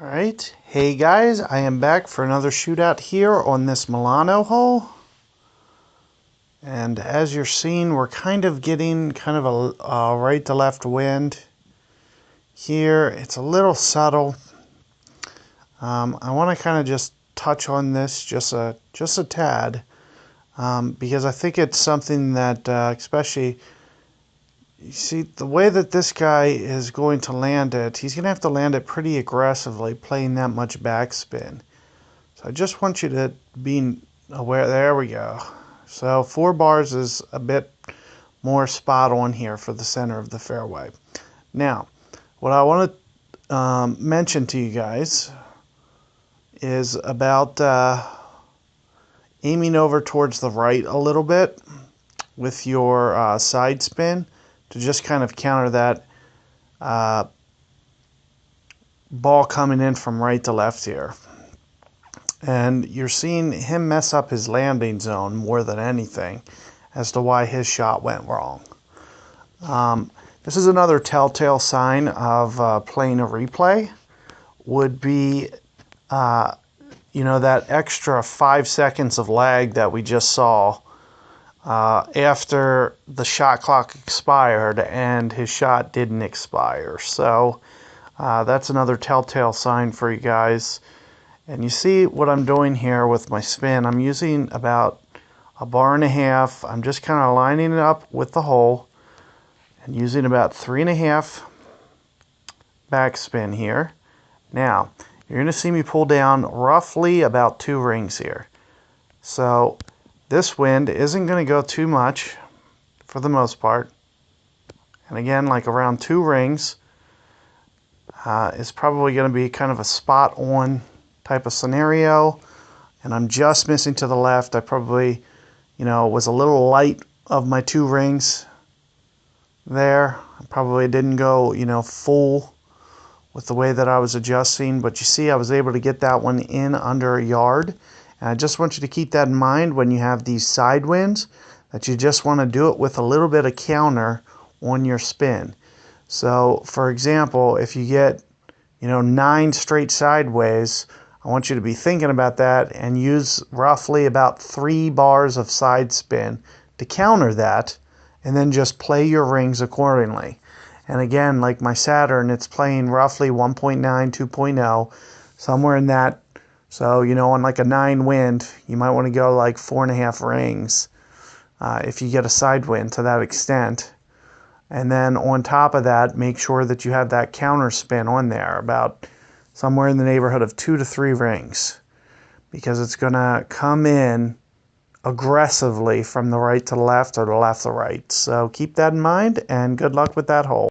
Alright, hey guys, I am back for another shootout here on this Milano hole. And as you're seeing, we're kind of getting a right to left wind here. It's a little subtle. I want to kind of just touch on this just a tad, because I think it's something that, especially, you see, the way that this guy is going to land it, he's going to have to land it pretty aggressively, playing that much backspin. So I just want you to be aware. There we go. So 4 bars is a bit more spot on here for the center of the fairway. Now, what I want to mention to you guys is about aiming over towards the right a little bit with your side spin, to just kind of counter that ball coming in from right to left here. And you're seeing him mess up his landing zone more than anything as to why his shot went wrong. This is another telltale sign of playing a replay. Would be, that extra 5 seconds of lag that we just saw after the shot clock expired and his shot didn't expire. So that's another telltale sign for you guys. And you see what I'm doing here with my spin. I'm using about 1.5 bars. I'm just kind of lining it up with the hole and using about 3.5 backspin here. Now, you're going to see me pull down roughly about 2 rings here. So this wind isn't going to go too much for the most part. And again, like around 2 rings is probably going to be kind of a spot on type of scenario. And I'm just missing to the left. I probably, was a little light of my 2 rings there. I probably didn't go, full with the way that I was adjusting. But you see, I was able to get that one in under 1 yard. And I just want you to keep that in mind when you have these side winds, that you just want to do it with a little bit of counter on your spin. So, for example, if you get, 9 straight sideways, I want you to be thinking about that and use roughly about 3 bars of side spin to counter that, and then just play your rings accordingly. And again, like my Saturn, it's playing roughly 1.9, 2.0, somewhere in that. So, on like a 9 wind, you might want to go like 4.5 rings if you get a side wind to that extent. And then on top of that, make sure that you have that counter spin on there, about somewhere in the neighborhood of 2 to 3 rings, because it's going to come in aggressively from the right to the left or the left to right. So keep that in mind, and good luck with that hole.